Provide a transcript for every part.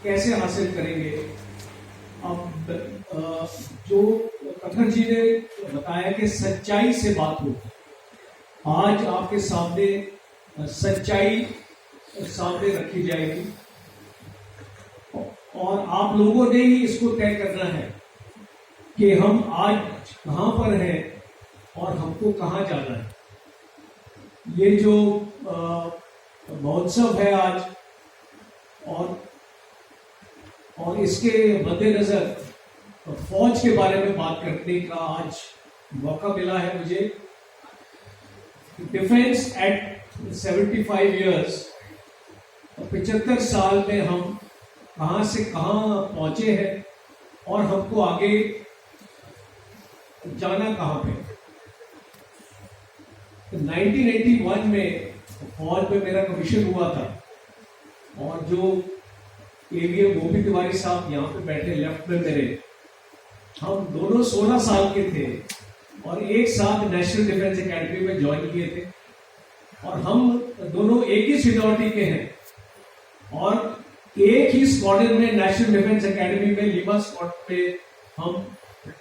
कैसे हासिल करेंगे। अब जो कखर जी ने बताया कि सच्चाई से बात हो, आज आपके सामने सच्चाई सामने रखी जाएगी और आप लोगों ने ही इसको तय करना है कि हम आज कहां पर हैं और हमको कहां जाना है। ये जो महोत्सव है आज और इसके मद्देनजर फौज के बारे में बात करने का आज मौका मिला है मुझे। डिफेंस एट 75 इयर्स, 75 साल में हम कहां से कहां पहुंचे हैं और हमको आगे जाना कहां पे। 1981 में फौज में मेरा कमीशन हुआ था और जो एवीएम गोपी तिवारी साहब यहाँ पे बैठे लेफ्ट में मेरे, हम दोनों 16 साल के थे और एक साथ नेशनल डिफेंस एकेडमी में ज्वाइन किए थे और हम दोनों एक ही सीनियरिटी के हैं और एक ही स्क्वाड्रन में नेशनल डिफेंस एकेडमी में लीमा स्क्वाड्रन में हम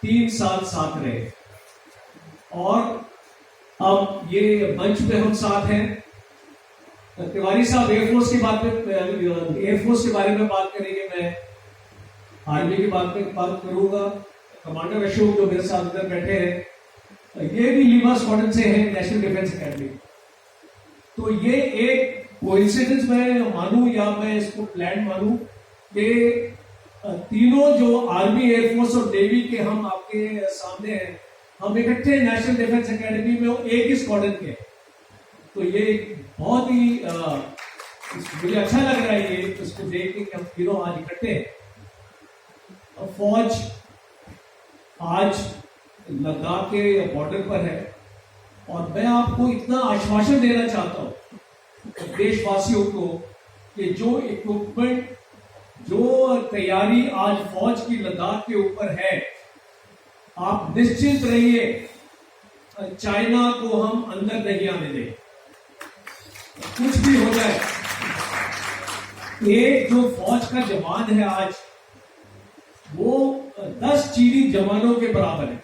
3 साल साथ रहे। और अब ये मंच पे हम साथ हैं। तिवारी साहब एयरफोर्स की बात में, एयरफोर्स के बारे में बात करेंगे, मैं आर्मी की बात करूंगा। कमांडर अशोक जो मेरे साथ इधर बैठे हैं, ये भी लीमा स्क्वाड्रन से हैं, नेशनल डिफेंस एकेडमी। तो ये एक कोइंसिडेंस मैं मानूं या मैं इसको प्लान मानूं कि तीनों जो आर्मी, एयरफोर्स और नेवी के हम आपके सामने हैं, हम इकट्ठे नेशनल डिफेंस एकेडमी में एक ही स्क्वाड्रन के। तो ये बहुत ही मुझे अच्छा लग रहा है ये इसको देख के कि हम तीनों आज इकट्ठे हैं। फौज आज लद्दाख के बॉर्डर पर है और मैं आपको इतना आश्वासन देना चाहता हूं देशवासियों को कि जो इक्विपमेंट, जो तैयारी आज फौज की लद्दाख के ऊपर है, आप निश्चिंत रहिए, चाइना को हम अंदर नहीं आने दें, कुछ भी हो जाए। एक जो फौज का जवान है आज, वो 10 चीनी जवानों के बराबर है।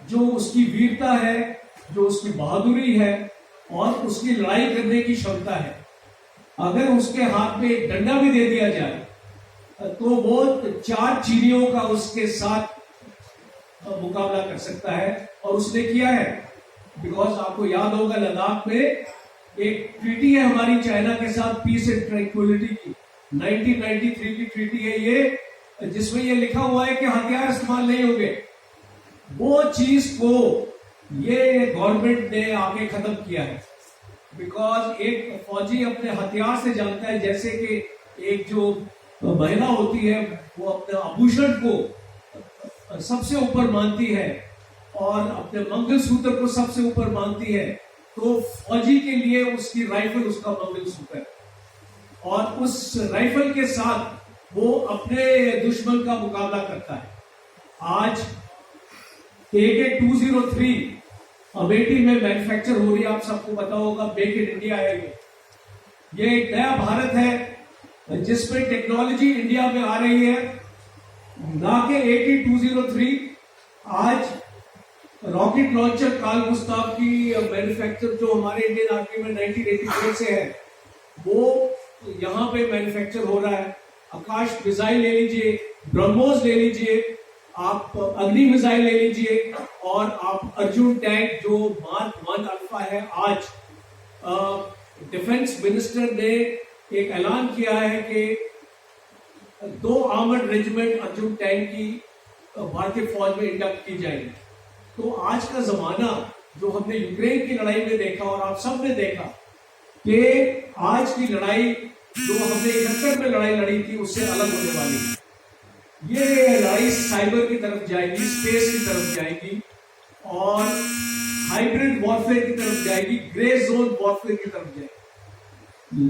जो उसकी वीरता है, जो उसकी बहादुरी है और उसकी लड़ाई करने की क्षमता है, अगर उसके हाथ में एक डंडा भी दे दिया जाए तो वो 4 चीनियों का उसके साथ मुकाबला कर सकता है और उसने किया है। बिकॉज आपको याद होगा लद्दाख में एक ट्रीटी है हमारी चाइना के साथ, पीस एंड ट्रैंक्विलिटी की, 1993 की ट्रीटी है ये, जिसमें ये लिखा हुआ है कि हथियार इस्तेमाल नहीं होंगे। वो चीज को ये गवर्नमेंट ने आके खत्म किया है। बिकॉज एक फौजी अपने हथियार से जानता है, जैसे कि एक जो महिला होती है वो अपने आभूषण को सबसे ऊपर मानती है और अपने मंगलसूत्र को सबसे ऊपर मानती है, तो फौजी के लिए उसकी राइफल उसका मंगलसूत्र है और उस राइफल के साथ वो अपने दुश्मन का मुकाबला करता है। आज AK-203 अमेठी में मैन्युफैक्चर हो रही है, आप सबको पता होगा, मेक इन इंडिया है। ये एक नया भारत है जिसमें टेक्नोलॉजी इंडिया में आ रही है, ना कि AK-203। आज रॉकेट लॉन्चर काल गुस्ताव की मैन्युफैक्चर जो हमारे इंडियन आर्मी में 1984 से है, वो यहाँ पे मैन्युफैक्चर हो रहा है। आकाश मिसाइल ले लीजिए, ब्रह्मोस ले लीजिए, आप अग्नि मिसाइल ले लीजिए और आप अर्जुन टैंक जो मार्क 1 अल्फा है। आज डिफेंस मिनिस्टर ने एक ऐलान किया है कि 2 आर्मर्ड रेजिमेंट अर्जुन टैंक की भारतीय फौज में इंडक्ट की जाएगी। तो आज का जमाना जो हमने यूक्रेन की लड़ाई में देखा और आप सब ने देखा कि आज की लड़ाई जो हमने 71 में लड़ाई लड़ी थी उससे अलग होने वाली है। ये लड़ाई साइबर की तरफ जाएगी, स्पेस की तरफ जाएगी और हाइब्रिड वॉरफेयर की तरफ जाएगी, ग्रे जोन वॉरफेयर की तरफ जाएगी।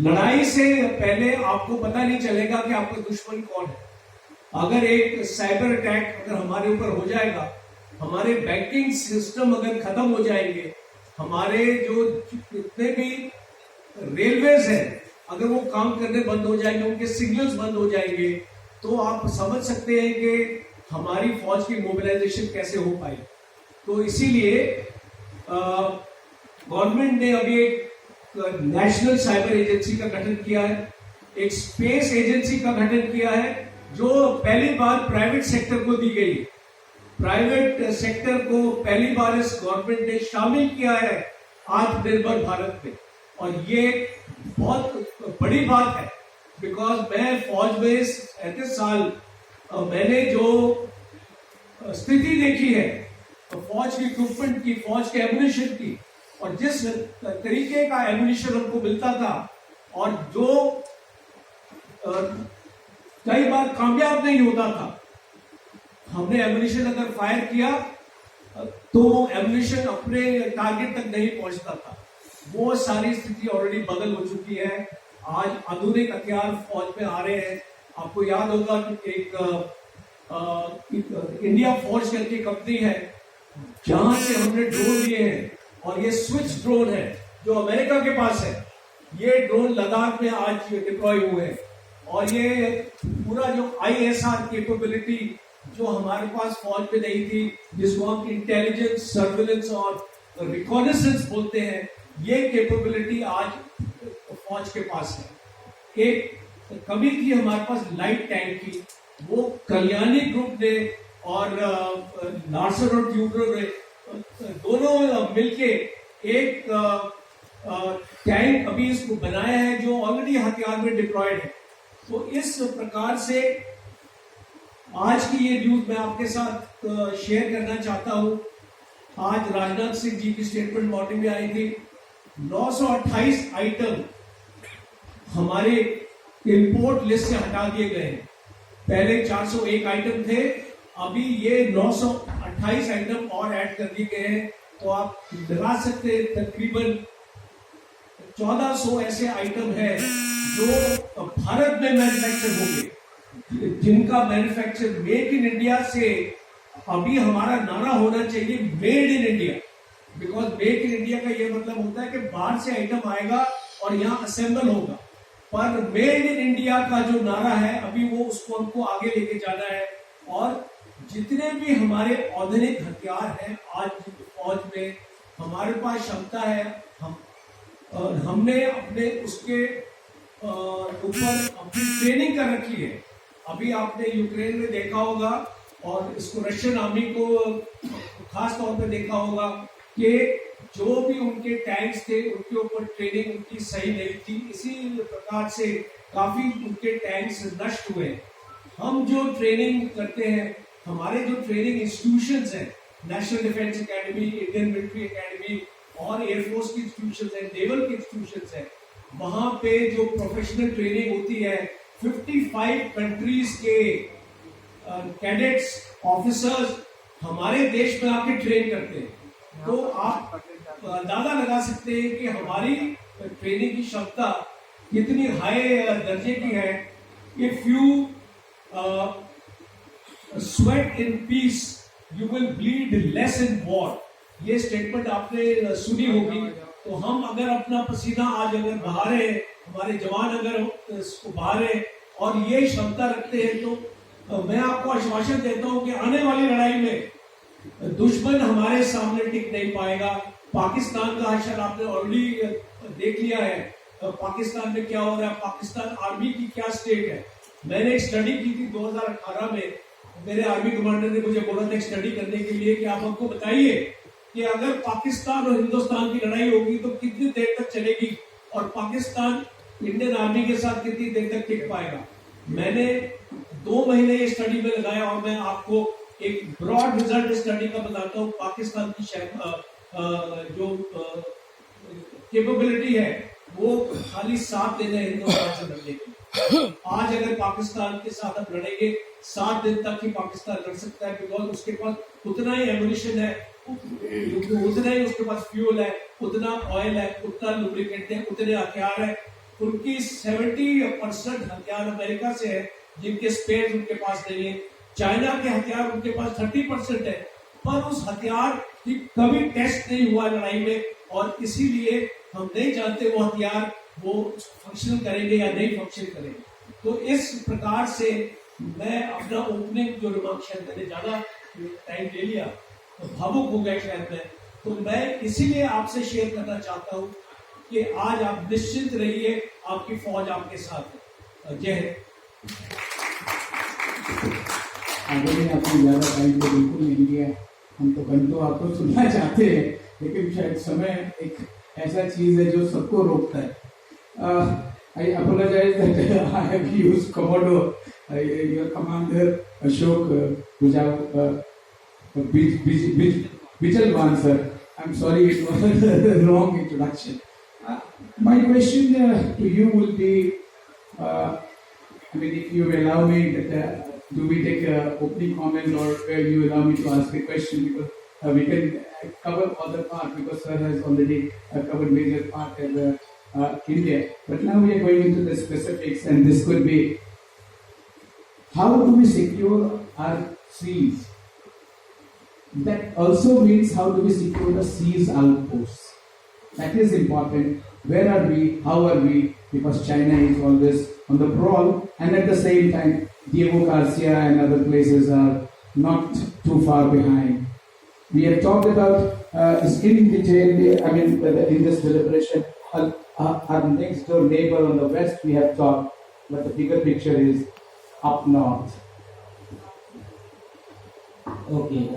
लड़ाई से पहले आपको पता नहीं चलेगा कि आपका दुश्मन कौन है। अगर एक साइबर अटैक अगर हमारे ऊपर हो जाएगा, हमारे बैंकिंग सिस्टम अगर खत्म हो जाएंगे, हमारे जो जितने भी रेलवेज हैं अगर वो काम करने बंद हो जाएंगे, उनके सिग्नल्स बंद हो जाएंगे, तो आप समझ सकते हैं कि हमारी फौज की मोबिलाइजेशन कैसे हो पाई। तो इसीलिए गवर्नमेंट ने अभी एक नेशनल साइबर एजेंसी का गठन किया है, एक स्पेस एजेंसी का गठन किया है, जो पहली बार प्राइवेट सेक्टर को दी गई। प्राइवेट सेक्टर को पहली बार इस गवर्नमेंट ने शामिल किया है आत्मनिर्भर भारत में, और ये बहुत बड़ी बात है। बिकॉज मैं फौज में 35 साल मैंने जो स्थिति देखी है फौज की इक्विपमेंट की, फौज के एम्युनिशन की, और जिस तरीके का एम्युनिशन हमको मिलता था, और जो कई बार कामयाब नहीं होता था, हमने एम्युनिशन अगर फायर किया तो एम्युनिशन अपने टारगेट तक नहीं पहुंचता था। वो सारी स्थिति ऑलरेडी बदल हो चुकी है। आज आधुनिक हथियार फौज में आ रहे हैं। आपको याद होगा कि एक इंडिया फोर्स करके कंपनी है जहां से हमने ड्रोन लिए हैं, और ये स्विच ड्रोन है जो अमेरिका के पास है। ये ड्रोन लद्दाख में आज डिप्लॉय हुए हैं, और ये पूरा जो ISR कैपेबिलिटी जो हमारे पास फौज में नहीं थी, जिसको हम इंटेलिजेंस, सर्विलेंस और रिकॉनेसेंस बोलते हैं, ये कैपेबिलिटी आज फौज के पास है। एक कमी थी हमारे पास लाइट टैंक की, वो कल्याणी ग्रुप ने और लार्सन और ट्यूब्रो ने दोनों मिलके एक टैंक अभी इसको बनाया है जो ऑलरेडी हथियार में डिप्लॉयड है। तो इस प्रकार से आज की ये न्यूज मैं आपके साथ शेयर करना चाहता हूं। आज राजनाथ सिंह जी की स्टेटमेंट मॉर्निंग में आई थी। 928 आइटम हमारे इंपोर्ट लिस्ट से हटा दिए गए हैं। पहले 401 आइटम थे, अभी ये 928 आइटम और ऐड कर दिए गए हैं। तो आप लगा सकते हैं तकरीबन 1400 ऐसे आइटम है जो भारत में मैन्युफैक्चर होंगे, जिनका मैन्युफैक्चर मेक इन इंडिया से अभी हमारा नारा होना चाहिए made in India. Because make in India का ये मतलब होता है कि बाहर से आइटम आएगा और यहाँ असेंबल होगा, पर मेड इन इंडिया का जो नारा है अभी वो उसको हमको आगे लेके जाना है। और जितने भी हमारे आधुनिक हथियार हैं आज फौज में, हमारे पास क्षमता है, हमने अपने उसके ऊपर अपनी ट्रेनिंग कर रखी है। अभी आपने यूक्रेन में देखा होगा और इसको रशियन आर्मी को खास तौर पे देखा होगा कि जो भी उनके टैंक्स थे उनके ऊपर ट्रेनिंग उनकी सही नहीं थी, इसी प्रकार से काफी उनके टैंक्स नष्ट हुए। हम जो ट्रेनिंग करते हैं, हमारे जो ट्रेनिंग इंस्टीट्यूशंस हैं, national defence academy, Indian military academy और एयरफोर्स की इंस्टीट्यूशंस हैं, नेवल की इंस्टीट्यूशंस हैं, वहां पे जो प्रोफेशनल ट्रेनिंग होती है 55 कंट्रीज के कैडेट्स ऑफिसर्स हमारे देश में आके ट्रेन करते हैं। तो आप अंदाजा लगा सकते हैं कि हमारी ट्रेनिंग की क्षमता कितनी हाई दर्जे की है। If you sweat in peace you will bleed less in war, ये स्टेटमेंट आपने सुनी होगी। तो हम अगर अपना पसीना आज अगर बहा रहे हैं, हमारे जवान अगर इसको बहा रहे हैं और ये क्षमता रखते हैं, तो मैं आपको आश्वासन देता हूं कि आने वाली लड़ाई में दुश्मन हमारे सामने टिक नहीं पाएगा। पाकिस्तान का हशर आपने ऑलरेडी देख लिया है, पाकिस्तान में क्या हो रहा है, पाकिस्तान आर्मी की क्या स्टेट है। मैंने एक स्टडी की थी 2018 में, मेरे आर्मी कमांडर ने मुझे बोला था स्टडी करने के लिए कि आप हमको बताइए कि अगर पाकिस्तान और हिंदुस्तान की लड़ाई होगी तो कितनी देर तक चलेगी और पाकिस्तान इंडियन आर्मी के साथ कितनी देर तक टिक पाएगा। मैंने 2 महीने ये स्टडी में लगाया और मैं आपको एक ब्रॉड रिजल्ट स्टडी का बताता हूँ। पाकिस्तान की जो कैपेबिलिटी है वो खाली 7 दिन है हिंदुस्तान से लड़ने की। आज अगर पाकिस्तान के साथ आप लड़ेंगे 7 दिन तक ही पाकिस्तान लड़ सकता है, बिकॉज उसके पास उतना ही एम्युनिशन है, उतना ही उसके पास फ्यूल है, उतना ऑयल है, उतना लुब्रिकेंट है, उतने हथियार है। उनकी 70% हथियार अमेरिका से है, जिनके स्पेयर उनके पास नहीं है। चाइना के हथियार उनके पास 30% है, पर उस हथियार की कभी टेस्ट नहीं हुआ लड़ाई में, और इसीलिए हम नहीं जानते वो हथियार वो फंक्शन करेंगे या नहीं फंक्शन करेंगे। तो इस प्रकार से मैं अपना ओपनिंग जो रिमार्क शायद मैंने ज्यादा टाइम ले लिया तो भावुक हो गए शायद मैं, तो मैं इसीलिए आपसे शेयर करना चाहता हूं कि आज आप निश्चिंत रहिए, आपकी फौज आपके साथ है। जय हिंद। आगे में आपने ज़्यादा टाइम तो बिल्कुल नहीं दिया, हम तो घंटों आपको सुनना चाहते हैं, लेकिन शायद समय एक ऐसा चीज़ है जो सबको रोकता है। I apologize that I have used Komodo, your commander Ashok Bijalwan sir. I'm sorry, it was a wrong introduction. My question to you will be, I mean, if you allow me, that do we take opening comment or you allow me to ask a question, because we can cover other part, because sir has already covered major part as India. But now we are going into the specifics, and this could be, how do we secure our seas? That also means how do we secure the seas outposts? That is important. Where are we? How are we? Because China is always on the prowl, and at the same time, Diego Garcia and other places are not too far behind. We have talked about in detail, I mean, in this deliberation, our next door neighbor on the west we have talked, but the bigger picture is up north. Okay,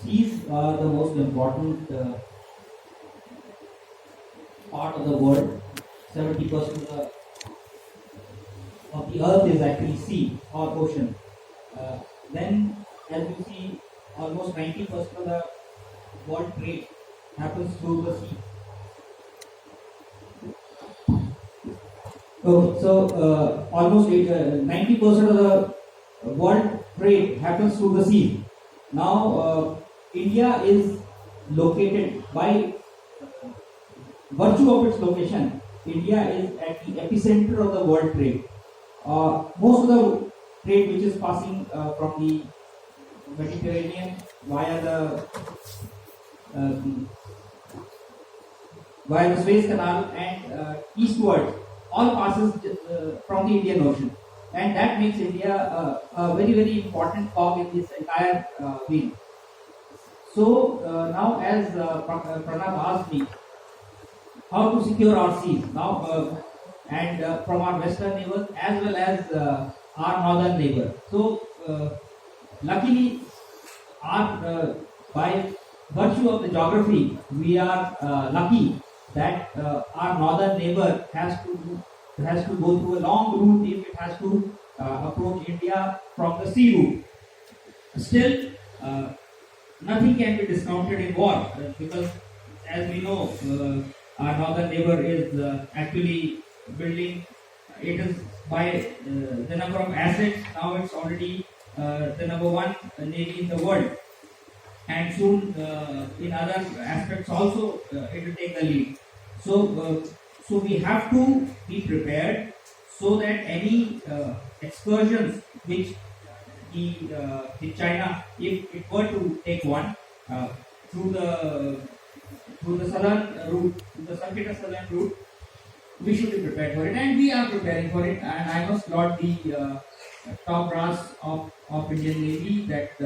seas are the most important part of the world. 70% of the earth is actually sea or ocean. Then, as you see, almost 90% of the world trade happens through the sea. Okay, so almost 90% of the world trade happens through the sea. Now, India is located by virtue of its location. India is at the epicenter of the world trade. Most of the trade which is passing from the Mediterranean via the Suez Canal and eastward, all passes from the Indian Ocean, and that makes India a very, very important cog in this entire wheel. So now, as Pranav asked me, how to secure our seas now, and from our western neighbors as well as our northern neighbor. So luckily, by virtue of the geography, we are lucky that our northern neighbor has to go through a long route if it has to approach India from the sea route. Still, nothing can be discounted in war, because as we know, our northern neighbor is actually building. It is by the number of assets, now it's already the number one navy in the world, and soon in other aspects also it will take the lead. So we have to be prepared so that any excursions which the China, if it were to take one through the southern route, through the circuitous southern route, we should be prepared for it, and we are preparing for it. And I must laud the top brass of Indian Navy that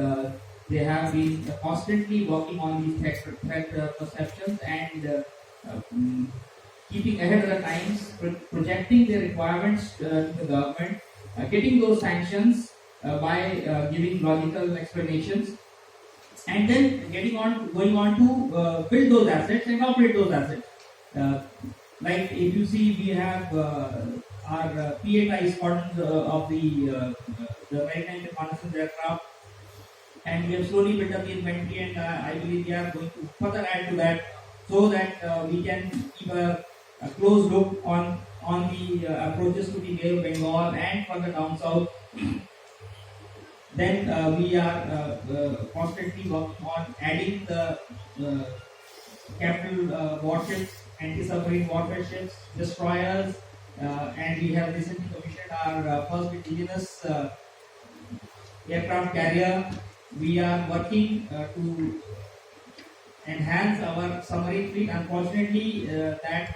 they have been constantly working on these threat perceptions and keeping ahead of the times, projecting their requirements to the government, getting those sanctions by giving logical explanations, and then going on to build those assets and operate those assets. Like if you see, we have our P-8I squadrons of the maritime reconnaissance aircraft, and we have slowly built up the inventory, and I believe we are going to further add to that, so that we can keep a close look on the approaches to the Bay of Bengal and further down south. Then we are constantly working on adding the capital warships, anti-submarine warfare ships, destroyers, and we have recently commissioned our first indigenous aircraft carrier. We are working to enhance our submarine fleet. Unfortunately, that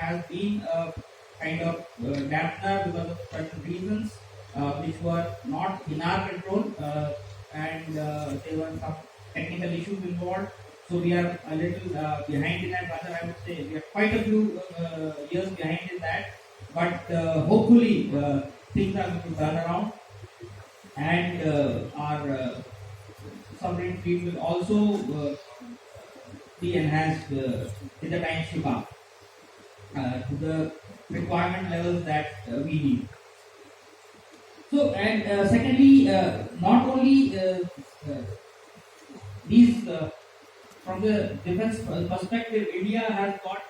kind of dampener because of certain reasons which were not in our control, and there were some technical issues involved. So we are a little behind in that. Rather, I would say we are quite a few years behind in that. But hopefully things are going to turn around, and our submarine fleet will also be enhanced in the times to come to the requirement levels that we need. So, and secondly, not only these from the defense perspective, India has got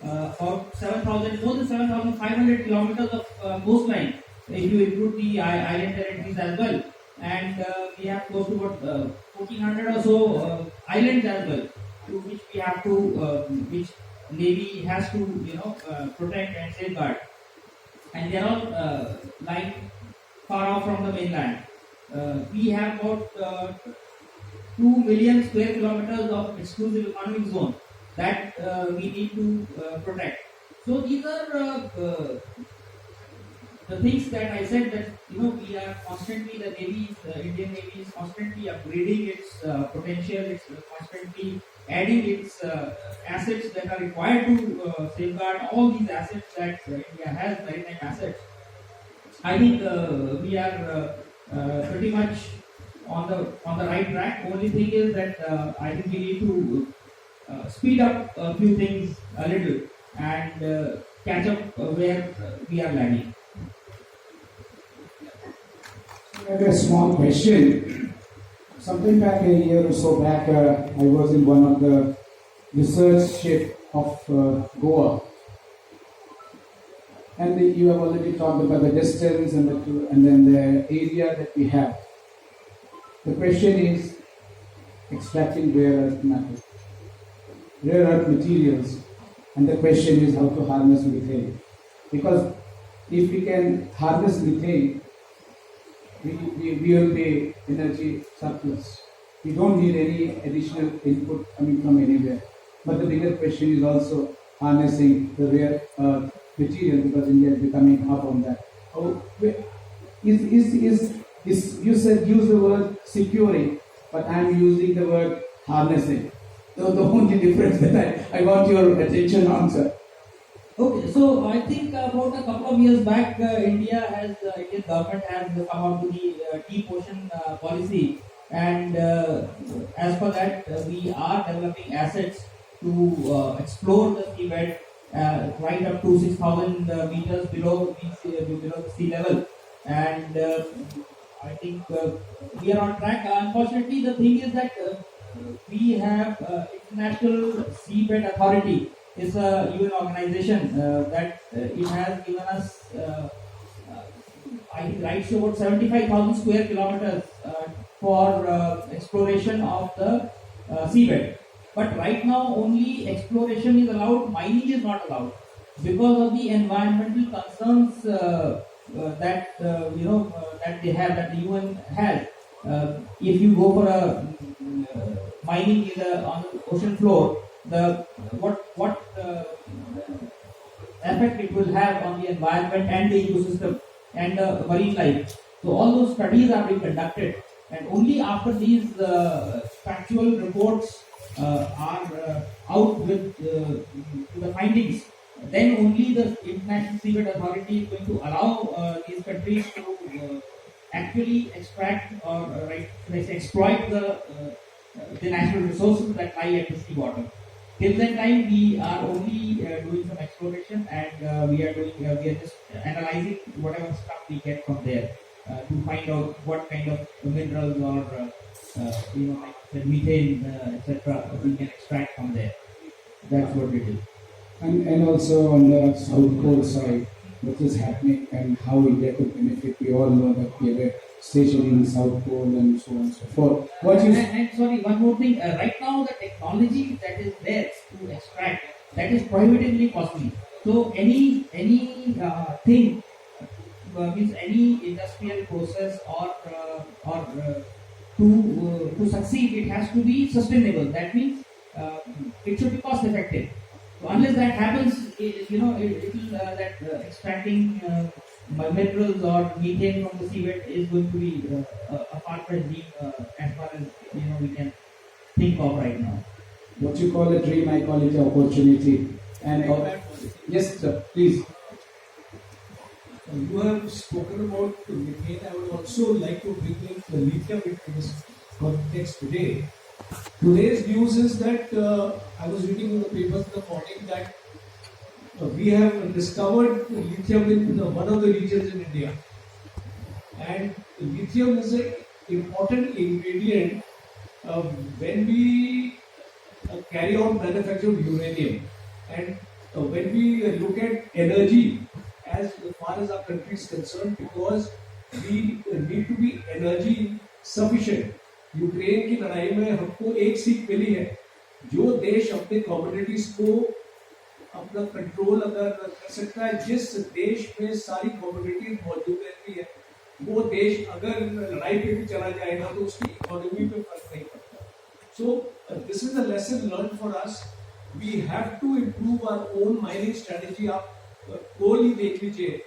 about 7,000, more than 7,500 kilometers of coastline, if you include the island territories as well. And we have close to about 1,400 or so islands as well, to which we have to, which Navy has to, protect and safeguard. And they are all lying far off from the mainland. We have about 2 million square kilometers of exclusive economic zone that we need to protect. So these are the things that I said, that we are constantly, the Navy, Indian Navy is constantly upgrading its potential. It's constantly adding its assets that are required to safeguard all these assets that India has, maritime assets. I think we are pretty much on the right track. Only thing is that I think we need to speed up a few things a little and catch up where we are lagging. I have a small question. Sometime back, a year or so back, I was in one of the research ship of Goa. And you have already talked about the distance and then the area that we have. The question is extracting rare earth materials, and the question is how to harness methane. Because if we can harness methane, we will be energy surplus. We don't need any additional input coming from anywhere. But the bigger question is also harnessing the rare earth material, because India is becoming up on that. You said use the word securing, but I am using the word harnessing. So the only difference that I want your attention on, sir. Okay, so I think about a couple of years back, Indian government has come out to the deep ocean policy, and as per that, we are developing assets to explore the seabed right up to 6,000 meters below the sea level, and I think we are on track. Unfortunately, the thing is that we have International Seabed Authority. It's a UN organization that it has given us, I think, rights to about 75,000 square kilometers for exploration of the seabed. But right now, only exploration is allowed, mining is not allowed, because of the environmental concerns that that they have, that the UN has. If you go for a mining on the ocean floor, what effect it will have on the environment and the ecosystem and the marine life. So all those studies are being conducted, and only after these factual reports are out with the findings, then only the International Seabed Authority is going to allow these countries to actually extract or exploit the natural resources that lie at the sea bottom. Till that time, we are only doing some exploration, and we are just analyzing whatever stuff we get from there to find out what kind of minerals or like the methane, etc. we can extract from there. That's what we do. And also on the South Pole side, what is happening and how India could benefit. We all know that we have a station in South Pole and so on and so forth. And sorry, one more thing. Right now, the technology that is there to extract, that is prohibitively costly. So any thing means any industrial process or to succeed, it has to be sustainable. That means it should be cost effective. So unless that happens, it will extracting minerals or methane from the seabed is going to be a far-fetched dream as far as we can think of right now. What you call a dream, I call it an opportunity. And yes, sir, please. You have spoken about methane. I would also like to bring in the lithium into this context today. Today's news is that I was reading in the papers in the morning that we have discovered lithium in one of the regions in India. And lithium is an important ingredient when we carry on manufacture uranium. And when we look at energy, as far as our country is concerned, because we need to be energy sufficient. Ukraine की लड़ाई में हमको एक सीख मिली है, जो देश अपने कम्युनिटीज को अपना कंट्रोल अगर कर सकता है, जिस देश में सारी कम्युनिटीज मौजूद रहती है, वो देश अगर लड़ाई पे भी चला जाएगा तो उसकी इकोनॉमी पे फर्क नहीं पड़ता. So this is a lesson learned for us. We have to improve our own mining strategy. आप कोल ही देख लीजिए.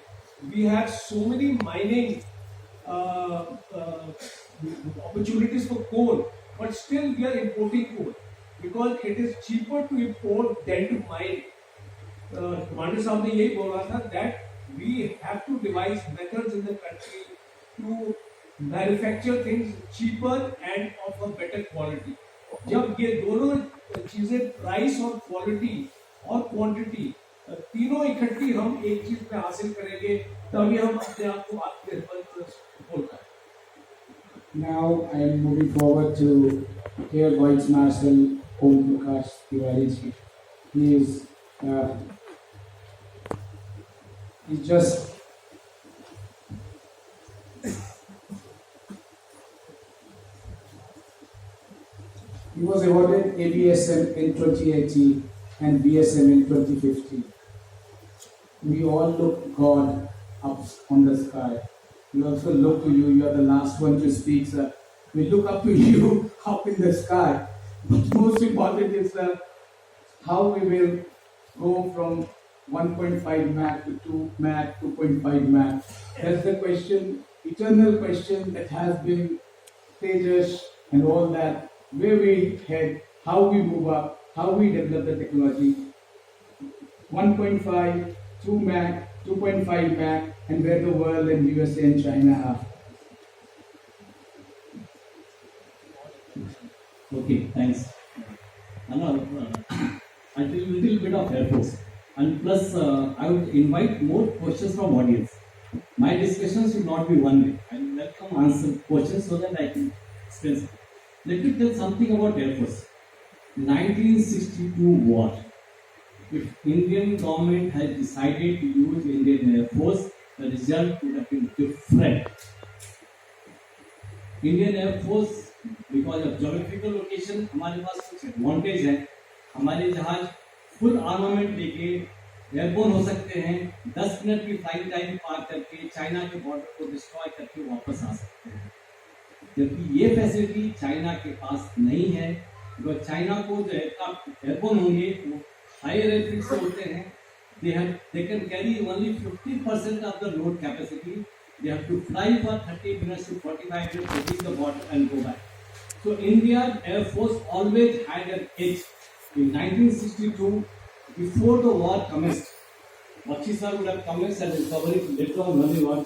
We have so many mining opportunities for coal, but still we are importing coal because it is cheaper to import than to mine. Commander साहब ने यही बोला था that we have to devise methods in the country to manufacture things cheaper and of a better quality. जब ये दोनों चीजें price और क्वालिटी और क्वांटिटी तीनों इकट्ठी हम एक चीज में हासिल करेंगे, तभी हम अपने आप को आत्मनिर्भर बोल पाएंगे. Now I am moving forward to Air Vice Marshal Om Prakash Tiwari. He is just he was awarded ABSM in 2018 and BSM in 2015. We all look God up on the sky. We also look to you. You are the last one to speak, sir. We look up to you up in the sky. But most important is how we will go from 1.5 Mach to 2 Mach, 2.5 Mach. That's the question, eternal question that has been stages and all that. Where we head, how we move up, how we develop the technology. 1.5, 2 Mach, 2.5 Mach, and where the world and USA and China are. Okay, thanks. Now, I'll tell you a little bit of Air Force. And plus, I would invite more questions from audience. My discussions should not be one way. I will welcome answer questions so that I can explain. Let me tell something about Air Force. 1962 war. If Indian government had decided to use Indian Air Force, the result would have been different. Indian Air Force, because of geographical location, हमारे पास कुछ advantage है. हमारे जहाज full armament लेके airborne हो सकते हैं, 10 minute की फ्लाइट टाइम पार करके चाइना के बॉर्डर को डिस्ट्रॉय करके वापस आ सकते हैं. जबकि ये फैसिलिटी चाइना के पास नहीं है, because चाइना को जो एयरबोर्न होंगे वो हायर एल्टीट्यूड से होते हैं. They can carry only 50% of the load capacity. They have to fly for 30 minutes to 45 minutes to reach the border and go back. So Indian Air Force always had an edge. In 1962, before the war commenced, Bakshi sir would have commenced and will cover it later on when the war